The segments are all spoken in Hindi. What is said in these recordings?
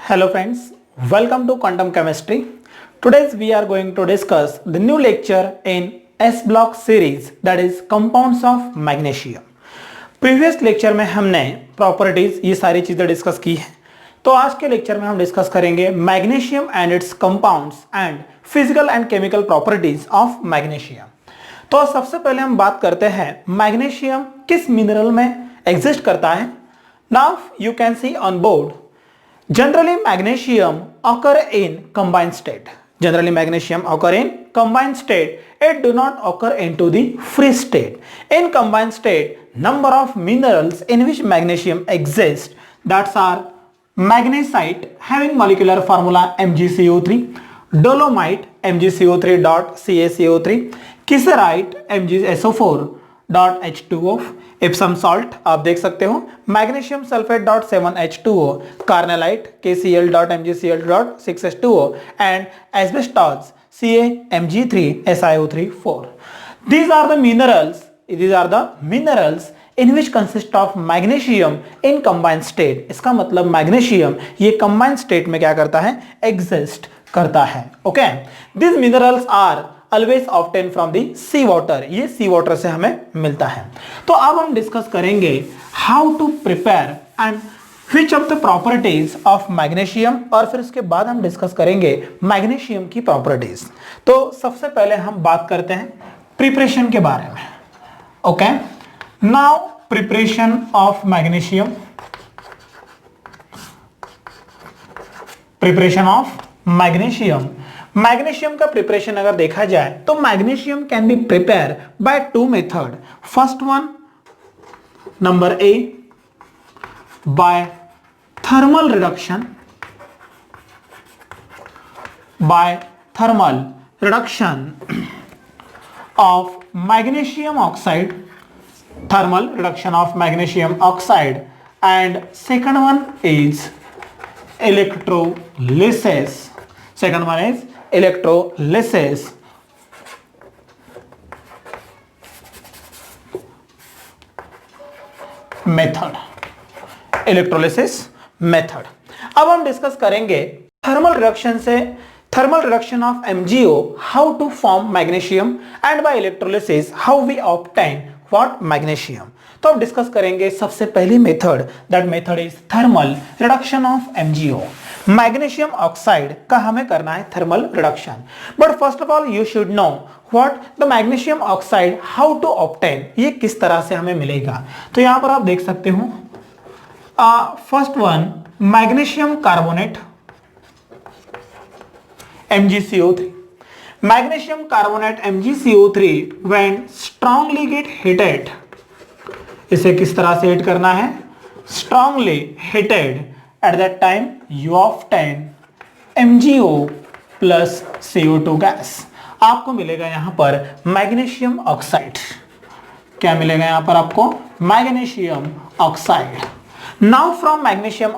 Hello friends, welcome to Quantum Chemistry. Today we are going to discuss the new lecture in S block series, that is compounds of magnesium. Previous lecture में हमने प्रॉपर्टीज ये सारी चीजें डिस्कस की है, तो आज के लेक्चर में हम डिस्कस करेंगे magnesium and it's compounds and physical and chemical properties of magnesium. तो सबसे पहले हम बात करते हैं मैग्नीशियम किस मिनरल में एग्जिस्ट करता है। Now you can see on board, generally magnesium occur in combined state. Generally magnesium occur in combined state. It do not occur into the free state. In combined state, number of minerals in which magnesium exists, that are magnesite having molecular formula MgCO3, dolomite MgCO3 dot CaCO3, kieserite MgSO4 dot H2O, Epsom salt आप देख सकते हो magnesium sulphate dot 7H2O, carnallite KCl dot MgCl dot 6H2O and asbestos CaMg3SiO3 These are the minerals in which consist of magnesium in combined state. इसका मतलब मैग्नीशियम ये combined state में क्या करता है, exist करता है। Okay, these minerals are always obtained from the sea water. ये sea water से हमें मिलता है। तो अब हम डिस्कस करेंगे how to prepare and which of the properties of magnesium, और फिर उसके बाद हम डिस्कस करेंगे मैग्नीशियम की प्रॉपर्टीज। तो सबसे पहले हम बात करते हैं प्रिपरेशन के बारे में। Okay, now preparation of magnesium, preparation of magnesium. Magnesium का प्रिपरेशन अगर देखा जाए तो magnesium can be prepare by two method. First one, number A, by thermal reduction, by thermal reduction of magnesium oxide, thermal reduction of magnesium oxide, and second one is electrolysis. Second one is electrolysis. Method, electrolysis method. अब हम डिस्कस करेंगे थर्मल रिडक्शन से, thermal reduction of MgO, how to form magnesium, and by electrolysis how we obtain what magnesium. तो अब डिस्कस करेंगे सबसे पहली method, that method is thermal reduction of MgO। Magnesium oxide का हमें करना है thermal reduction, but first of all you should know what the magnesium oxide, how to obtain, ये किस तरह से हमें मिलेगा। तो यहां पर आप देख सकते हो, first one magnesium carbonate MgCO3, magnesium carbonate MgCO3 when strongly gate heated, इसे किस तरह से हीट करना है, strongly heated, at that time you obtain MgO plus CO2 gas. आपको मिलेगा यहां पर मैग्नीशियम ऑक्साइड। क्या मिलेगा यहां पर आपको, magnesium oxide. Now from magnesium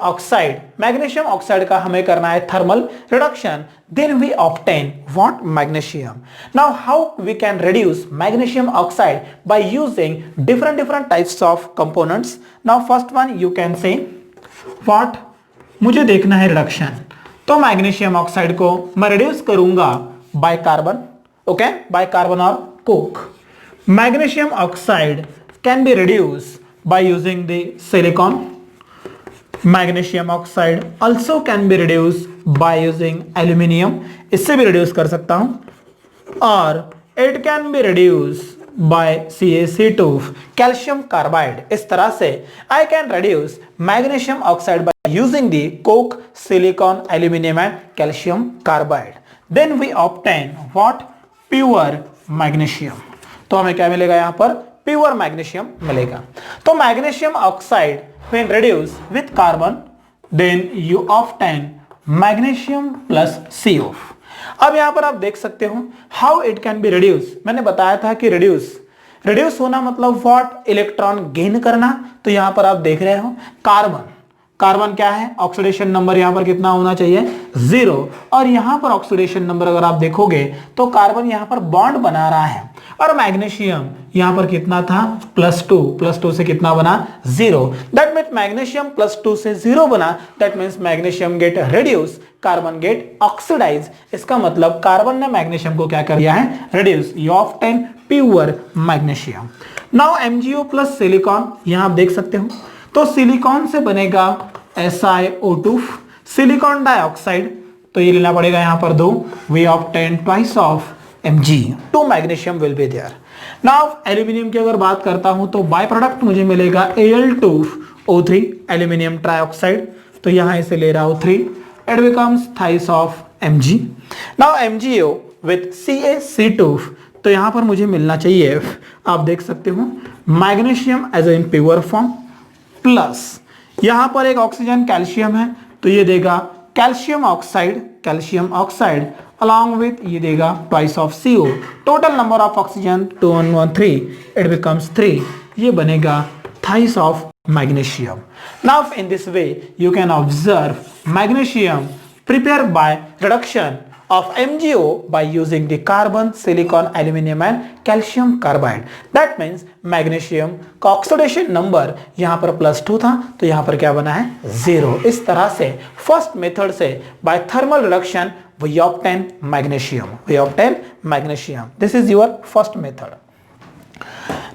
oxide का हमें करना है thermal reduction, then we obtain what, magnesium. Now how we can reduce magnesium oxide by using different types of components. Now first one you can say what, मुझे देखना है रिडक्शन, तो मैग्नीशियम ऑक्साइड को मैं रिड्यूस करूंगा by carbon, okay, by carbon और coke. Magnesium oxide can be reduce by using the silicon. Magnesium oxide also can be reduce by using aluminium, इससे भी रिड्यूस कर सकता हूं, और it can be reduce by CaC2, calcium carbide. इस तरह से I can reduce magnesium oxide by using the coke, silicon, aluminum and calcium carbide. Then we obtain what, pure magnesium। तो हमें क्या मिलेगा यहाँ पर, प्योर मैग्नीशियम मिलेगा। तो magnesium oxide when reduced with carbon, then you obtain magnesium plus CO। अब यहां पर आप देख सकते हो how it can be reduce. मैंने बताया था कि रिड्यूस होना मतलब व्हाट, इलेक्ट्रॉन गेन करना। तो यहां पर आप देख रहे हो कार्बन क्या है, ऑक्सीडेशन नंबर यहां पर कितना होना चाहिए, 0, और यहां पर ऑक्सीडेशन नंबर अगर आप देखोगे तो कार्बन यहां पर बॉन्ड बना रहा है, और मैग्नीशियम यहां पर कितना था +2 से कितना बना 0। दैट मीन्स मैग्नीशियम +2 से 0 बना। That means magnesium get reduce, carbon get oxidize. इसका मतलब कार्बन ने मैग्नीशियम को क्या कर दिया है, reduce. You obtain pure magnesium. Now MgO plus silicon, यहां आप देख सकते हो, तो सिलिकॉन से बनेगा SiO2, सिलिकॉन डाइऑक्साइड, तो ये लेना पड़ेगा यहां पर 2। We obtain twice of Mg, 2 magnesium will be there. Now aluminium की अगर बात करता हूं तो बाय प्रोडक्ट मुझे मिलेगा Al2O3, एल्यूमिनियम ट्राइऑक्साइड, तो यहां इसे ले रहा हूं 3, it becomes thighs of Mg। Now MgO with CaC2, तो यहां पर मुझे मिलना चाहिए, आप देख सकते हो, magnesium as in pure form plus यहां पर एक ऑक्सीजन कैल्शियम है, तो ये देगा कैल्शियम ऑक्साइड along with ये देगा twice of CO। Total number of oxygen 2113, it becomes 3, ये बनेगा thrice of magnesium। Now in this way you can observe magnesium prepared by reduction of MgO by using the carbon, silicon, aluminum and calcium carbide। That means magnesium का ऑक्सीडेशन नंबर यहाँ पर +2 था, तो यहाँ पर क्या बना है 0। इस तरह से फर्स्ट मेथड से by thermal reduction we obtain magnesium। This is your first method।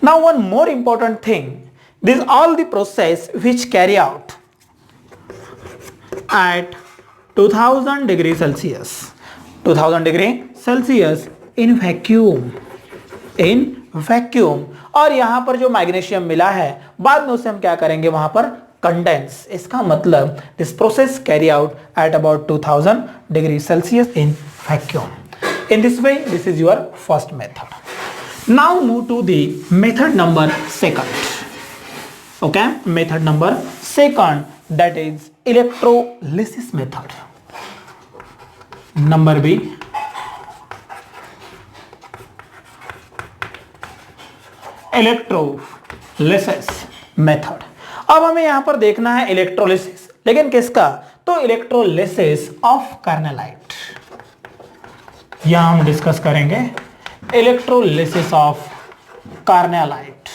Now one more important thing, this all the process which carry out at 2000 degree Celsius, 2000 degree Celsius in vacuum, और यहां पर जो मैग्नीशियम मिला है बाद में उसे हम क्या करेंगे, वहां पर कंडेंस। इसका मतलब this process carry out at about 2000 degree Celsius in vacuum. In this way this is your first method. Now move to the method number second. Okay, method number second, that is electrolysis method. Number B, electrolysis method. अब हमें यहां पर देखना है इलेक्ट्रोलिसिस, लेकिन किसका, तो इलेक्ट्रोलिसिस ऑफ कार्नेलाइट। यहां हम डिस्कस करेंगे इलेक्ट्रोलिसिस ऑफ कार्नेलाइट।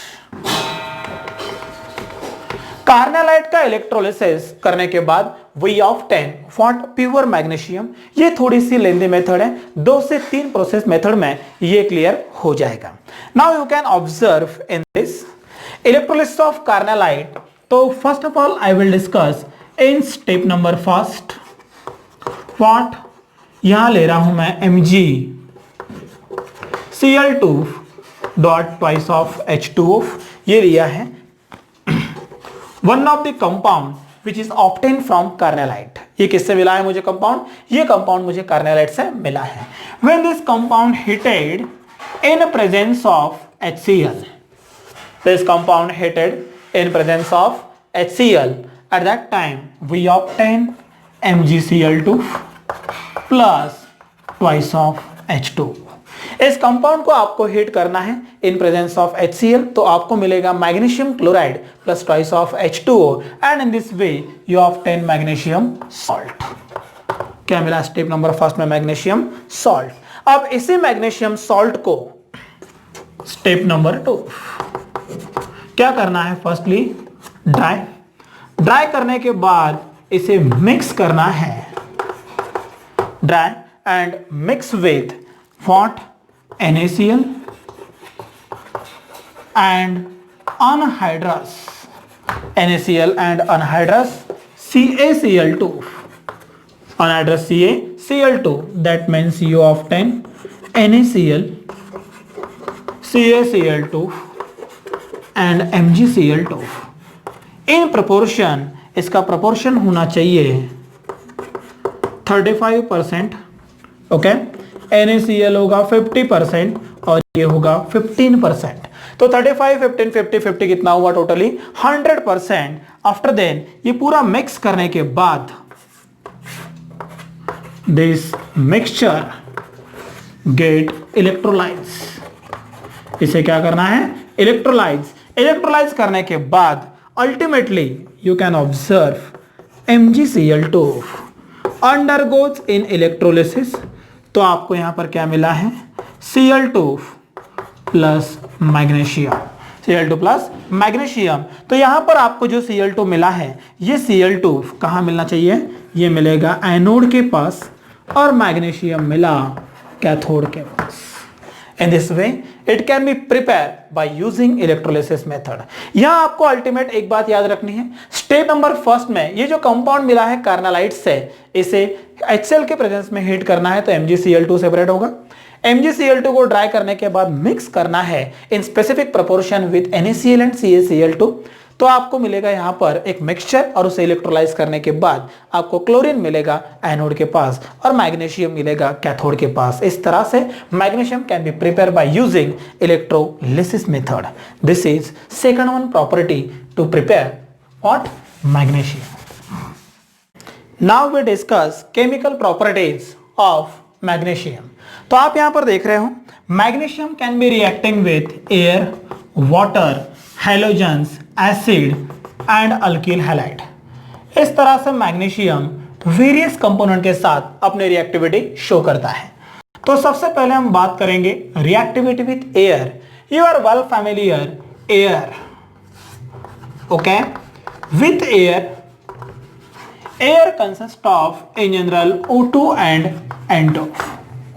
कार्नेलाइट का इलेक्ट्रोलिसिस करने के बाद we obtain what, pure magnesium. ये थोड़ी सी लेंदी मेथड है, 2 से 3 प्रोसेस मेथड में ये क्लियर हो जाएगा। Now you can observe in this electrolysis of carnallite. तो first of all I will discuss in step number first what, यहां ले रहा हूं मैं MgCl2 dot twice of H2O, ये लिया है। One of the compound which is obtain from carnallite. ये किससे मिला है मुझे कंपाउंड, ये कंपाउंड मुझे कार्नेलाइट से मिला है। When this compound heated in presence of HCl, this compound heated in presence of HCl, at that time we obtain MgCl2 plus twice of H2। इस कंपाउंड को आपको हीट करना है इन प्रेजेंस ऑफ HCl, तो आपको मिलेगा magnesium chloride plus twice of H2O, and in this way you obtain magnesium salt. क्या मिला स्टेप नंबर फर्स्ट में, मैग्नीशियम सॉल्ट। अब इसी मैग्नीशियम सॉल्ट को स्टेप नंबर 2 क्या करना है, फर्स्टली ड्राई करने के बाद इसे मिक्स करना है, dry and mix with what, NaCl and anhydrous, NaCl and anhydrous CaCl2, anhydrous CaCl2, that means you obtain NaCl, CaCl2 and MgCl2 in proportion। इसका proportion होना चाहिए 35%, ओके। NaCl होगा 50% और ये होगा 15%, तो 35, 15, 50, 50 कितना हुआ टोटली 100%। आफ्टर देन ये पूरा मिक्स करने के बाद दिस मिक्सचर गेट इलेक्ट्रोलाइज। इसे क्या करना है, इलेक्ट्रोलाइज करने के बाद ultimately you can observe MgCl2 undergoes in electrolysis. तो आपको यहां पर क्या मिला है, Cl2 plus magnesium, Cl2 plus magnesium. तो यहां पर आपको जो Cl2 मिला है, ये Cl2 कहां मिलना चाहिए, ये मिलेगा एनोड के पास, और मैग्नीशियम मिला कैथोड के पास। In this way, it can be prepared by using electrolysis method. यहाँ आपको अल्टीमेट एक बात याद रखनी है, स्टेप नंबर फर्स्ट में ये जो कंपाउंड मिला है कार्नालाइट से, इसे HCl के प्रेजेंस में हीट करना है तो MgCl2 सेपरेट होगा। MgCl2 को ड्राई करने के बाद मिक्स करना है in specific proportion with NaCl and CaCl2, तो आपको मिलेगा यहां पर एक मिक्सचर, और उसे इलेक्ट्रोलाइज करने के बाद आपको क्लोरीन मिलेगा एनोड के पास और मैग्नीशियम मिलेगा कैथोड के पास। इस तरह से magnesium can be prepare by using electrolysis method. This is second one property to prepare what, magnesium. Now we discuss chemical properties of magnesium. तो आप यहां पर देख रहे हो, magnesium can be reacting with air, water, halogens, acid and alkyl halide. इस तरह से मैग्नीशियम वेरियस कंपोनेंट के साथ अपनी रिएक्टिविटी शो करता है। तो सबसे पहले हम बात करेंगे reactivity with air. You are well familiar air, okay, with air. Air consist of in general O2 and N2,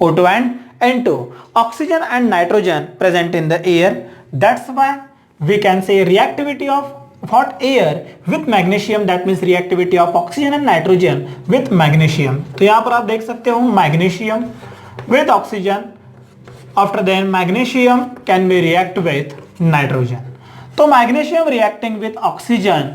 O2 and N2, oxygen and nitrogen present in the air. That's why we can say reactivity of what, air with magnesium, that means reactivity of oxygen and nitrogen with magnesium। तो यहाँ पर आप देख सकते हो magnesium with oxygen, after then magnesium can be react with nitrogen। तो magnesium reacting with oxygen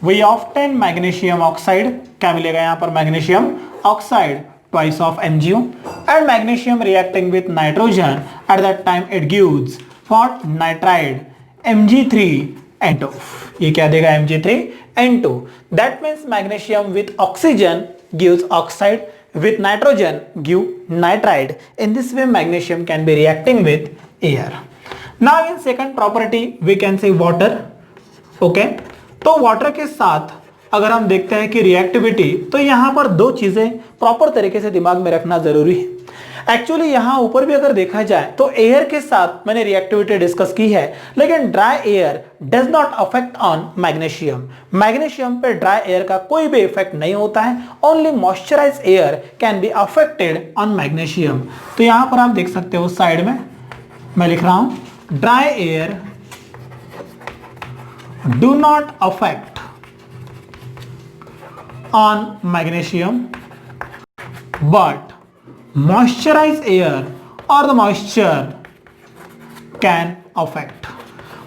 we obtain magnesium oxide, क्या मिलेगा यहाँ पर, magnesium oxide twice of MgO, and magnesium reacting with nitrogen at that time it gives what, nitride Mg3N2। ये क्या देगा, Mg3N2। That means magnesium with oxygen gives oxide, with nitrogen give nitride। In this way magnesium can be reacting with air। Now in second property we can say water, okay। तो वाटर के साथ अगर हम देखते हैं कि रिएक्टिविटी, तो यहां पर दो चीजें प्रॉपर तरीके से दिमाग में रखना जरूरी है। एक्चुअली यहां ऊपर भी अगर देखा जाए तो एयर के साथ मैंने रिएक्टिविटी डिस्कस की है, लेकिन dry air does not affect on magnesium. Magnesium पे ड्राई एयर का कोई भी इफेक्ट नहीं होता है, only moisturize air can be affected on magnesium. तो यहां पर आप देख सकते हो साइड में मैं लिख रहा हूं, dry air do not affect on magnesium, but moisturized air or the moisture can affect।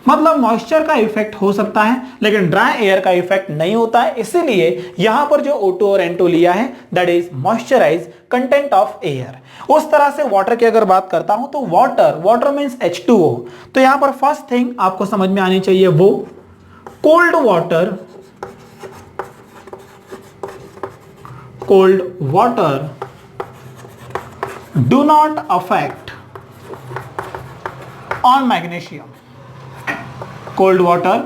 मतलब मॉइस्चर का इफेक्ट हो सकता है लेकिन ड्राई एयर का इफेक्ट नहीं होता है, इसीलिए यहां पर जो O2 और N2 लिया है that is moisturize content of air. उस तरह से वाटर की अगर बात करता हूं तो वाटर मींस H2O। तो यहां पर फर्स्ट थिंग आपको समझ में आनी चाहिए वो, cold water do not affect on magnesium। cold water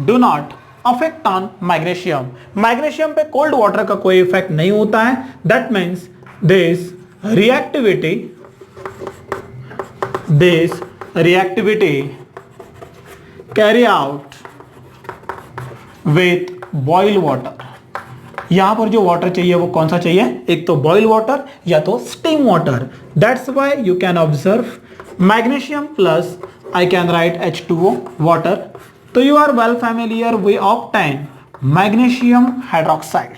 do not affect on magnesium। Magnesium पे कोल्ड वाटर का कोई इफेक्ट नहीं होता है। That means this reactivity carry out with boil water. यहां पर जो वाटर चाहिए वो कौन सा चाहिए, एक तो बॉइल वाटर या तो steam water. That's why you can observe magnesium plus I can write H2O water. तो you are well familiar we obtain magnesium hydroxide.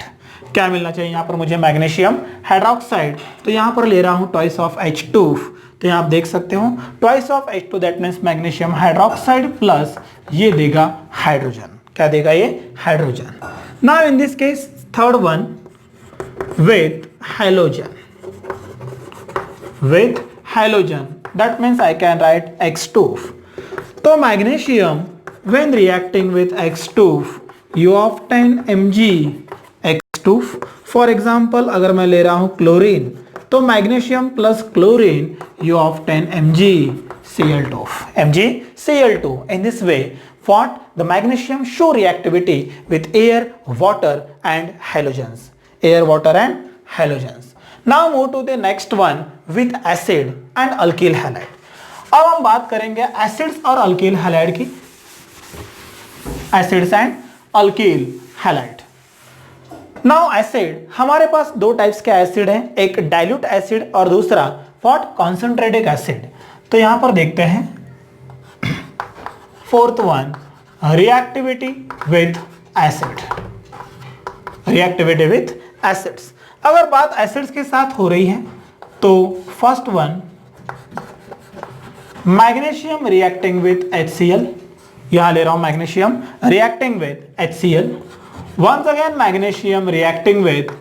क्या मिलना चाहिए यहां पर मुझे, मैग्नीशियम हाइड्रोक्साइड। तो यहां पर ले रहा हूं ट्वाइस ऑफ H2। तो यहां आप देख सकते हो twice of H2 that means magnesium hydroxide plus ये देगा हाइड्रोजन। क्या देगा ये, hydrogen. Now in this case third one with halogen that means I can right X2। तो magnesium when reacting with X2 you obtain Mgx2। For example अगर मैं ले रहा हूं क्लोरीन, तो magnesium plus chlorine you obtain MgCl2। In this way what the magnesium show reactivity with air, water and halogens। air, water and halogens। Now move to the next one with acid and alkyl halide। अब हम बात करेंगे एसिड्स और अल्किल हैलाइड की। Acids and alkyl halide. Now acid, हमारे पास दो टाइप्स के एसिड हैं, एक डाइल्यूट एसिड और दूसरा व्हाट कॉन्सेंट्रेटेड एसिड। तो यहां पर देखते हैं fourth one, reactivity with acid. Reactivity with acids, अगर बात एसिड्स के साथ हो रही है तो first one, magnesium reacting with HCl। यहां ले रहा हूं magnesium reacting with HCl। Once again magnesium reacting with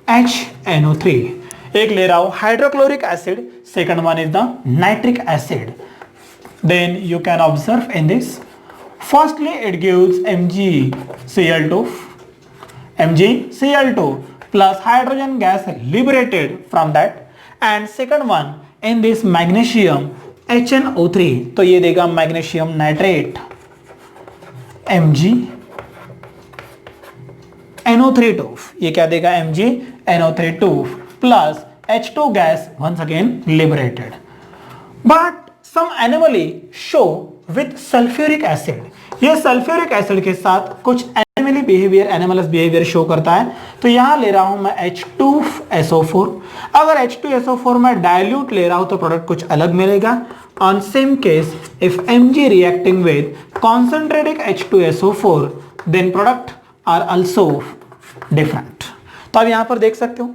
HNO3। एक ले रहा हूं hydrochloric acid, second one is the nitric acid. Then you can observe in this, firstly it gives MgCl2 plus hydrogen gas liberated from that, and second one in this magnesium HNO3, तो ये देगा मैग्नीशियम नाइट्रेट MgNO3 ये क्या देगा MgNO3 plus H2 gas once again liberated. But some anomaly show with sulfuric acid. ये सल्फ्यूरिक एसिड के साथ कुछ एनिमली बिहेवियर, एनिमलस बिहेवियर शो करता है। तो यहां ले रहा हूं मैं H2SO4। अगर H2SO4 में डाइल्यूट ले रहा हूं तो प्रोडक्ट कुछ अलग मिलेगा। On same case if Mg reacting with concentrated H2SO4 then product are also different. तो अब यहां पर देख सकते हो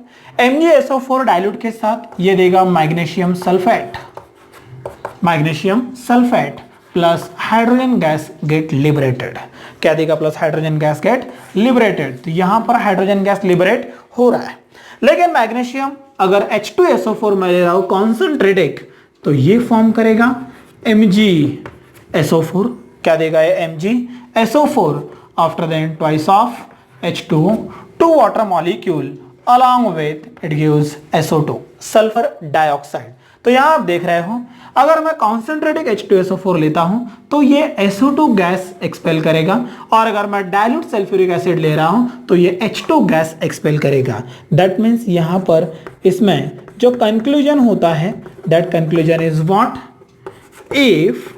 MgSO4 डाइल्यूट के साथ ये देगा magnesium sulphate plus hydrogen gas get liberated. क्या देगा plus hydrogen gas get liberated. तो यहां पर हाइड्रोजन गैस लिबरेट हो रहा है, लेकिन मैग्नीशियम अगर H2SO4 में ले रहा हूं कॉन्सेंट्रेटेड तो ये फॉर्म करेगा MgSO4। क्या देगा ये MgSO4 after then twice of H2O, 2 water molecule along with it gives SO2 sulphur dioxide. तो यहां आप देख रहे हो अगर मैं कॉन्सेंट्रेटेड H2SO4 लेता हूं तो ये SO2 गैस एक्सपेल करेगा, और अगर मैं डाइल्यूट सल्फ्यूरिक एसिड ले रहा हूं तो ये H2 गैस एक्सपेल करेगा। दैट मीन्स यहां पर इसमें जो कंक्लूजन होता है, that conclusion is what, if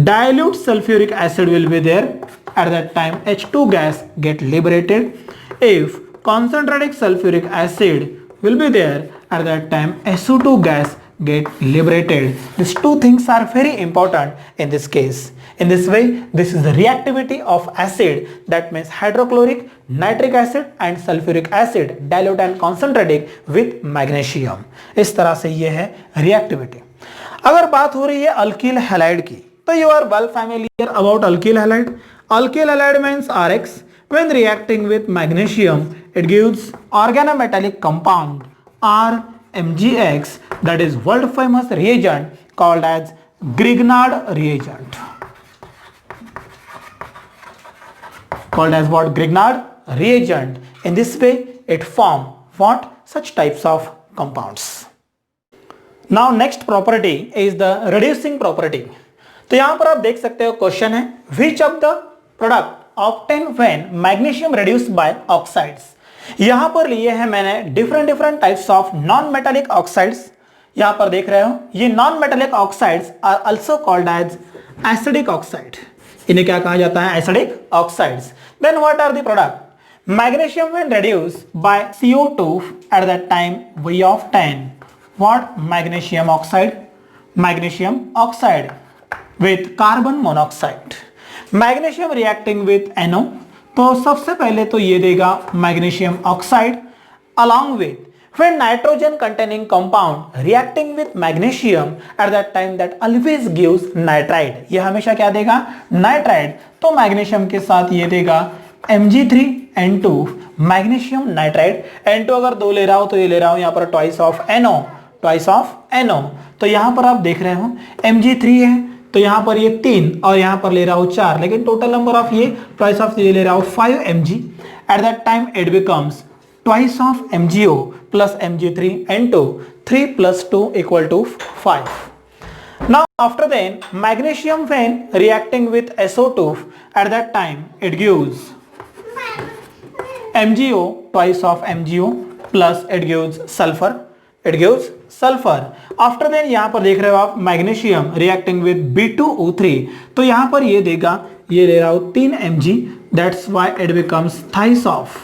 dilute sulfuric acid will be there at that time H2 gas get liberated, if concentrated sulfuric acid will be there at that time SO2 gas get liberated. These two things are very important in this case. In this way, this is the reactivity of acid, that means hydrochloric, nitric acid and sulfuric acid dilute and concentrated with magnesium. इस तरह से ये है reactivity. अगर बात हो रही है अल्किल हैलाइड की, तो you are well familiar about alkyl halide. Alkyl halide means RX. When reacting with magnesium, it gives organometallic compound RMgX, that is world famous reagent called as Grignard reagent. Called as what? Grignard reagent. In this way, it form what? Such types of compounds. Now next property is the reducing property. तो यहां पर आप देख सकते हो क्वेश्चन है, which of the product obtain when magnesium reduced by oxides. यहां पर लिए हैं मैंने different types of non metallic oxides. यहां पर देख रहे हो ये non metallic oxides are also called as acidic oxide. इन्हें क्या कहा जाता है? Acidic oxides. Then what are the product? Magnesium when reduced by CO2 at that time we obtain what? Magnesium oxide with carbon monoxide. Magnesium reacting with NO, तो सबसे पहले तो ये देगा magnesium oxide along with when nitrogen containing compound reacting with magnesium at that time that always gives nitride. ये हमेशा क्या देगा? नाइट्राइड। तो मैग्नीशियम के साथ ये देगा Mg3N2 मैग्नीशियम नाइट्राइड। N2 अगर 2 ले रहा हो तो ये ले रहा हूं यहां पर ट्वाइस ऑफ NO। तो यहां पर आप देख रहे हो Mg3 है तो यहां पर ये 3 और यहां पर ले रहा हूं 4, लेकिन टोटल नंबर ऑफ ये ट्वाइस ऑफ ये ले रहा हूं 5 Mg। Eight that time it becomes twice of MgO plus Mg3N2, 3 plus 2 equal to 5. Now after then magnesium when reacting with SO2 at that time it gives MgO, twice of MgO plus it gives sulfur, it gives sulphur. After then यहां पर देख रहे हो आप मैग्नीशियम रिएक्टिंग विद B2O3, तो यहां पर ये देगा, ये ले रहा हूं 3 Mg, that's why it becomes thighs of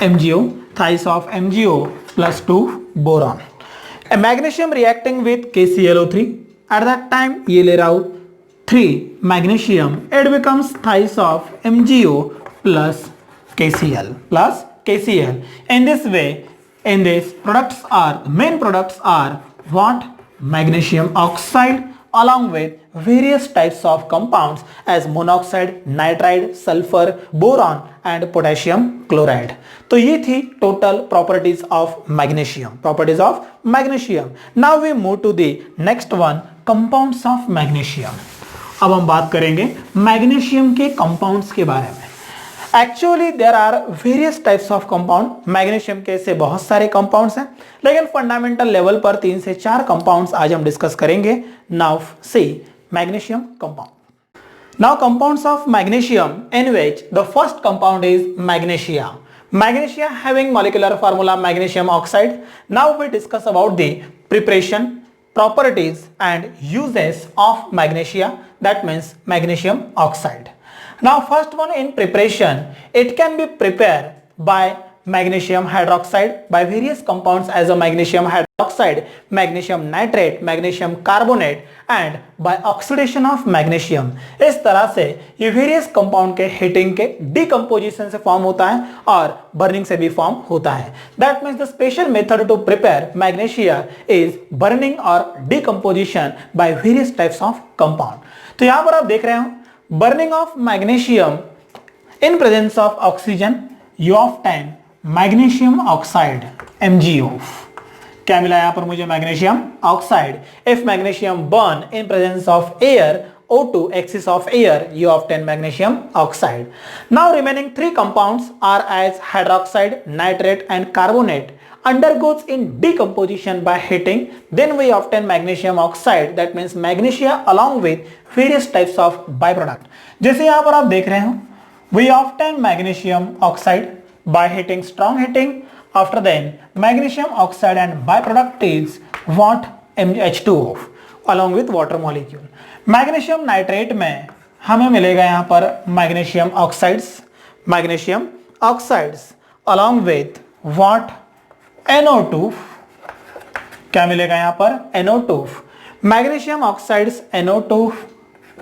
MgO, thighs of MgO plus 2 boron. Magnesium reacting with KClO3, eight that time ये ले रहा हूं 3 magnesium, it becomes thrice of MgO plus KCl. In this way, in this products are, main products are what? Magnesium oxide along with various types of compounds as monoxide, nitride, sulfur, boron and potassium chloride. तो ये थी total properties of magnesium. Now we move to the next one, compounds of magnesium. अब हम बात करेंगे मैग्नीशियम के कंपाउंड्स के बारे में। Actually there are various types of compound, magnesium के ऐसे बहुत सारे कंपाउंड्स हैं, लेकिन फंडामेंटल लेवल पर 3 से 4 कंपाउंड्स आज हम डिस्कस करेंगे। Now see magnesium compound. Now compounds of magnesium, in which the first compound is magnesia. Magnesia having molecular formula magnesium oxide. Now we discuss about the preparation, properties and uses of magnesia, that means magnesium oxide. Now first one, in preparation, it can be prepared by magnesium hydroxide by various compounds as a magnesium hydroxide, magnesium nitrate, magnesium carbonate and by oxidation of magnesium. इस तरह से ये various compound के heating के decomposition से form होता है और burning से भी form होता है. That means the special method to prepare magnesia is burning or decomposition by various types of compound. तो यहाँ पर आप देख रहे हो burning of magnesium in presence of oxygen, you obtain magnesium oxide MgO. क्या मिला यहां पर मुझे? Magnesium oxide. If magnesium burn in presence of air, O2 excess of air, you obtain magnesium oxide. Now remaining 3 compounds are as hydroxide, nitrate and carbonate undergoes in decomposition by heating, then we obtain magnesium oxide, that means magnesia along with various types of byproduct. जैसे यहां पर आप देख रहे हो, we obtain magnesium oxide by heating, strong heating. After then magnesium oxide and byproduct is what? H2O along with water molecule. Magnesium nitrate में हमें मिलेगा यहां पर magnesium oxides along with what? NO2. क्या मिलेगा यहां पर? NO2. Magnesium oxides NO2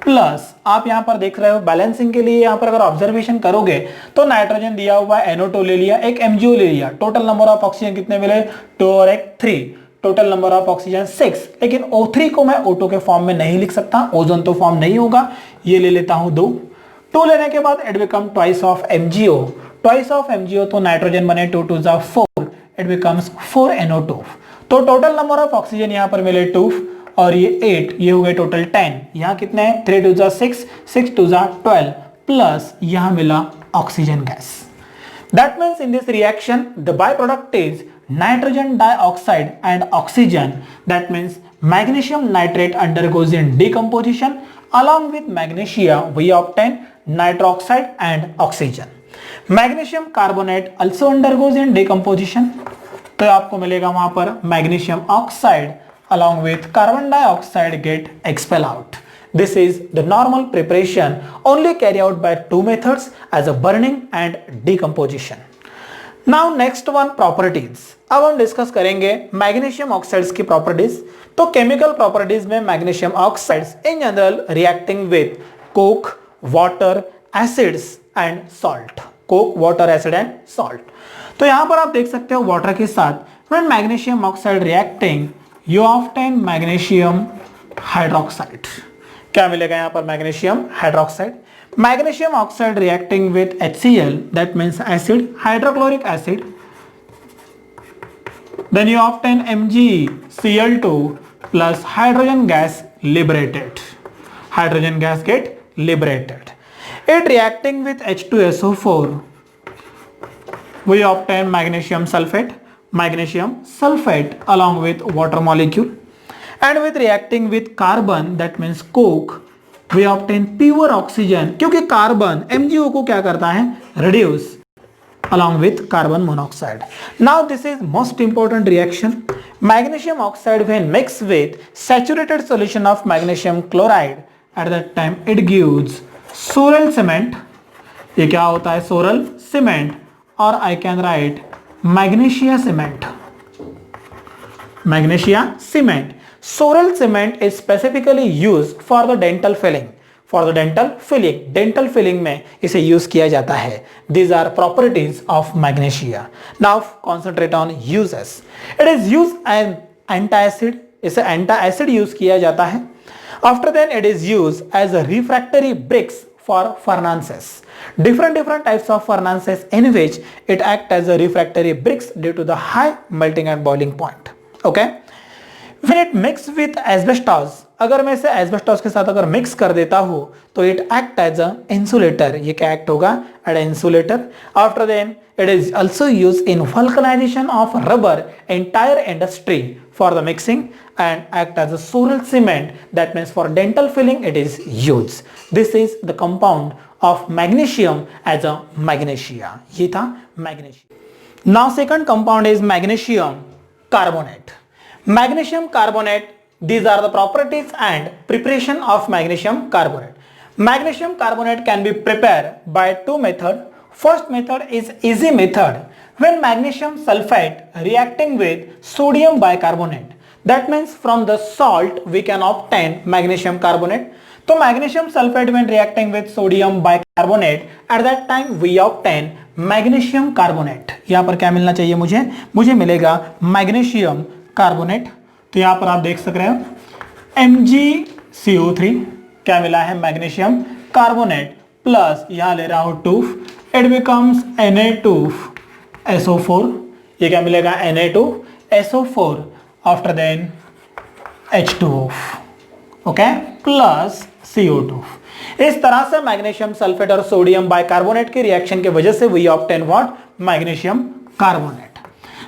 plus आप यहां पर देख रहे हो बैलेंसिंग के लिए, यहां पर अगर ऑब्जर्वेशन करोगे तो नाइट्रोजन दिया हुआ है, NO2 ले लिया, एक MgO ले लिया, टोटल नंबर ऑफ ऑक्सीजन कितने मिले? 2 और 1 3, टोटल नंबर ऑफ ऑक्सीजन 6. लेकिन O3 को मैं O2 के फॉर्म में नहीं लिख सकता, ओजोन तो फॉर्म नहीं होगा, ये ले लेता हूं 2 लेने के बाद it become twice of MgO, तो नाइट्रोजन बने 2 2 जा 4, इट बिकम्स 4 NO2. तो टोटल नंबर ऑफ ऑक्सीजन यहां पर मिले 2 और ये 8, ये हो गए टोटल 10. यहां कितने हैं? 3 2 जा 6, 6 2 जा 12 प्लस यहां मिला oxygen gas. That means in this reaction the by product is nitrogen dioxide and oxygen. That means magnesium nitrate undergoes in decomposition along with magnesia we obtain nitroxide and oxygen. Magnesium carbonate also undergoes in decomposition, तो आपको मिलेगा वहां पर magnesium oxide along with carbon dioxide get expel out. This is the normal preparation only carry out by 2 methods as a burning and decomposition. Now next one, properties. अब हम डिस्कस करेंगे मैग्नीशियम ऑक्साइड्स की प्रॉपर्टीज. तो केमिकल प्रॉपर्टीज में magnesium oxides in general reacting with Coke, water, acids and salt. Coke, water, acid and salt. तो यहां पर आप देख सकते हो वाटर के साथ when magnesium oxide reacting you obtain magnesium hydroxide. क्या मिलेगा यहां पर? Magnesium hydroxide. Magnesium oxide reacting with HCl, that means acid, hydrochloric acid, then you obtain MgCl2 plus hydrogen gas liberated. Hydrogen gas get liberated. It reacting with H2SO4, we obtain magnesium sulfate along with water molecule, and with reacting with carbon, that means coke, we obtain pure oxygen, क्योंकि कार्बन MgO को क्या करता है? reduce along with carbon monoxide. Now this is most important reaction. magnesium oxide when mixed with saturated solution of magnesium chloride, at that time it gives Sorel cement. ये क्या होता है? Sorel cement, or I can write magnesia cement. Magnesia cement. Sorel cement is specifically used for the dental filling. For the dental filling, dental filling में इसे यूज किया जाता है. These are properties of magnesia. Now concentrate on uses. It is used as antacid. इसे antacid यूज किया जाता है. After then it is used as a refractory bricks for furnaces. Different types of furnaces in which it acts as a refractory bricks due to the high melting and boiling point. Okay. When it mix with asbestos, अगर मैं इसे एस्बेस्टॉस के साथ अगर मिक्स कर देता हूं तो it act as a insulator. ये क्या एक्ट होगा? As a insulator. After then it is also use in vulcanization of rubber in tyre industry for the mixing and act as a Sorel cement. That means for dental filling it is use. This is the compound of magnesium as a magnesia. ये था magnesium. Now second compound is magnesium carbonate. Magnesium carbonate, these are the properties and preparation of magnesium carbonate. Magnesium carbonate can be prepared by two methods. First method is easy method, when magnesium sulfate reacting with sodium bicarbonate. That means from the salt we can obtain magnesium carbonate. So magnesium sulfate when reacting with sodium bicarbonate, at that time we obtain magnesium carbonate. यहाँ पर क्या मिलना चाहिए मुझे मिलेगा magnesium कार्बोनेट. तो यहां पर आप देख सक रहे हो MgCO3 क्या मिला है? मैग्नीशियम कार्बोनेट प्लस यहां ले रहा हूं 2, इट बिकम्स Na2SO4. ये क्या मिलेगा? Na2SO4. After then H2O, okay, plus CO2. इस तरह से मैग्नीशियम सल्फेट और सोडियम बाइकार्बोनेट की रिएक्शन की वजह से we obtain what? Magnesium carbonate.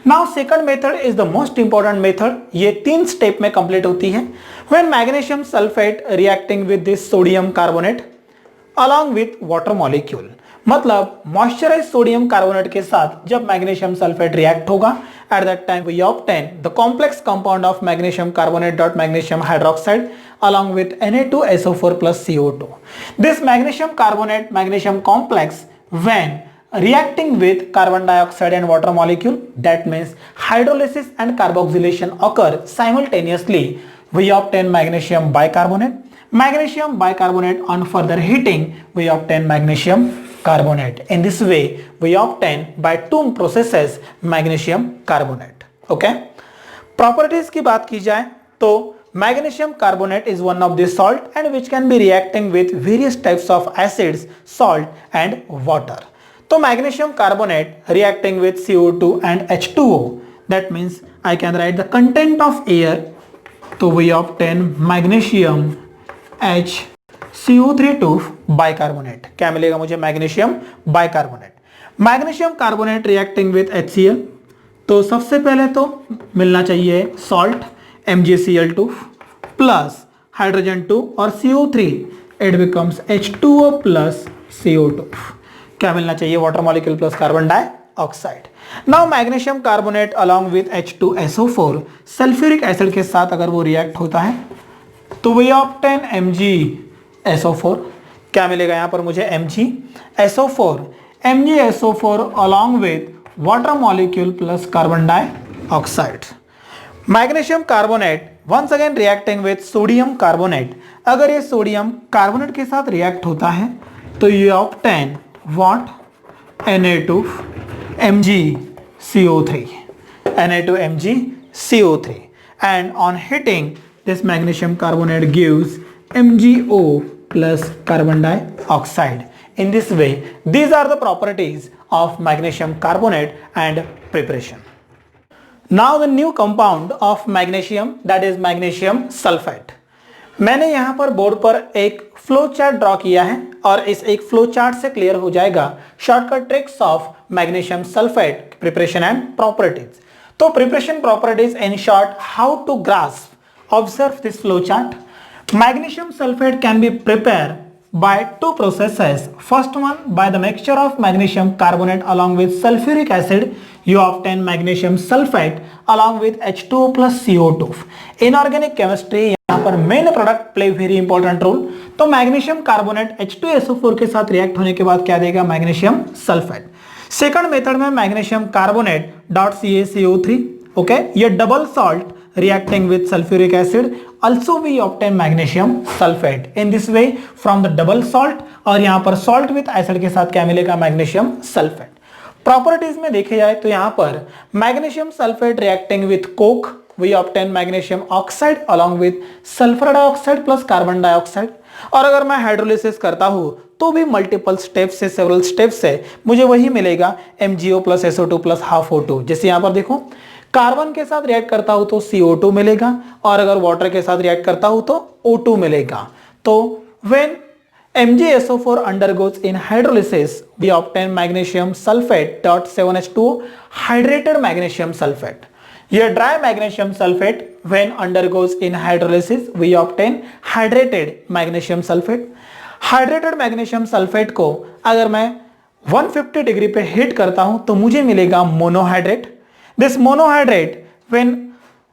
Now second method is the most important method. ये 3 स्टेप में कंप्लीट होती है. When magnesium sulphate reacting with this sodium carbonate along with water molecule, मतलब मॉइस्चराइज सोडियम कार्बोनेट के साथ जब मैग्नीशियम सल्फेट रिएक्ट होगा, at that time we obtain the complex compound of magnesium carbonate dot magnesium hydroxide along with Na2SO4 plus CO2. This magnesium carbonate magnesium complex when reacting with carbon dioxide and water molecule, that means hydrolysis and carboxylation occur simultaneously, we obtain magnesium bicarbonate. Magnesium bicarbonate, on further heating we obtain magnesium carbonate. In this way we obtain by 2 processes magnesium carbonate. Okay, properties की बात की जाए तो magnesium carbonate is one of the salt and which can be reacting with various types of acids, salt and water. So magnesium carbonate reacting with CO2 and H2O, that means I can write the content of air. So we obtain magnesium HCO3 bicarbonate. क्या मिलेगा मुझे? Magnesium bicarbonate. Magnesium carbonate reacting with HCl, तो सबसे पहले तो मिलना चाहिए सॉल्ट MgCl2 प्लस हाइड्रोजन 2 और CO3, it becomes H2O plus CO2. क्या मिलना चाहिए? Water molecule plus carbon dioxide. Now magnesium carbonate along with H2SO4 sulphuric acid के साथ अगर वो रिएक्ट होता है तो वी ऑब्टेन MgSO4. क्या मिलेगा यहाँ पर मुझे? MgSO4. MgSO4 along with water molecule plus carbon dioxide. Magnesium carbonate once again reacting with sodium carbonate, अगर ये सोडियम कार्बोनेट के साथ रिएक्ट होता है तो you obtain what? Na2MgCO3. Na2MgCO3, and on heating this magnesium carbonate gives MgO plus carbon dioxide. In this way these are the properties of magnesium carbonate and preparation. Now the new compound of magnesium, that is magnesium sulfate. मैंने यहाँ पर बोर्ड पर एक फ्लो चार्ट ड्रॉ किया है और इस एक फ्लो चार्ट से क्लियर हो जाएगा shortcut tricks of magnesium sulphate preparation and properties. तो preparation properties in short, how to grasp, observe this flow chart. Magnesium sulphate can be prepare by two processes. First one, by the mixture of magnesium carbonate along with sulfuric acid, you obtain magnesium sulfate along with H2O plus CO2. Inorganic chemistry यहाँ पर main product play very important role. तो मैग्नीशियम कार्बोनेट H2SO4 के साथ रिएक्ट होने के बाद क्या देगा, मैग्नीशियम सल्फेट। सेकंड मेथड में मैग्नीशियम कार्बोनेट .CaCO3, ओके, ये double salt reacting with sulfuric acid, also we obtain magnesium sulfate. In this way, from the double salt और यहाँ पर salt with acid के साथ क्या मिलेगा, magnesium sulfate. प्रॉपर्टीज में देखे जाए तो यहाँ पर magnesium sulphate reacting with coke we obtain magnesium oxide along with sulphur dioxide plus carbon dioxide. और अगर मैं हाइड्रोलिसिस करता हूं तो भी मल्टीपल स्टेप्स से, सेवरल स्टेप्स से मुझे वही मिलेगा MgO plus SO2 plus half O2। जैसे यहाँ पर देखो, कार्बन के साथ रिएक्ट करता हूं तो CO2 मिलेगा और अगर वाटर के साथ रिएक्ट करता हूं तो O2 मिलेगा। तो when MgSO4 undergoes in hydrolysis, we obtain magnesium sulfate .7H2O, hydrated magnesium sulfate. ये dry magnesium sulphate when undergoes in hydrolysis, we obtain hydrated magnesium sulfate. Hydrated magnesium sulphate को अगर मैं 150 डिग्री पे हीट करता हूं तो मुझे मिलेगा monohydrate. This monohydrate when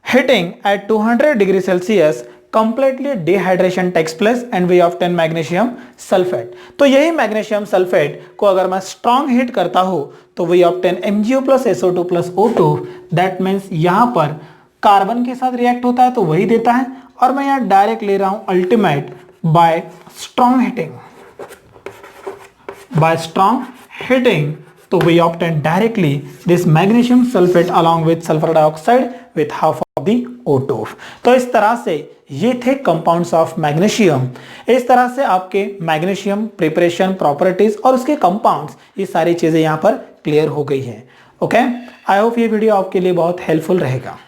heating at 200 degree Celsius completely dehydration takes place and we obtain magnesium sulfate. तो यही मैग्नीशियम सल्फेट को अगर मैं स्ट्रॉन्ग हीट करता हूं तो we obtain MgO plus SO2 plus O2। That means यहां पर कार्बन के साथ रिएक्ट होता है तो वही देता है, और मैं यहां डायरेक्ट ले रहा हूं ultimate bye strong heating. Bye strong heating तो we obtain directly this magnesium sulfate along with sulfur dioxide with half of the O2। तो इस तरह से ये थे कंपाउंड्स ऑफ मैग्नीशियम। इस तरह से आपके मैग्नीशियम प्रिपरेशन, प्रॉपर्टीज और उसके कंपाउंड्स, ये सारी चीजें यहाँ पर क्लियर हो गई हैं। ओके, आई होप ये वीडियो आपके लिए बहुत हेल्पफुल रहेगा।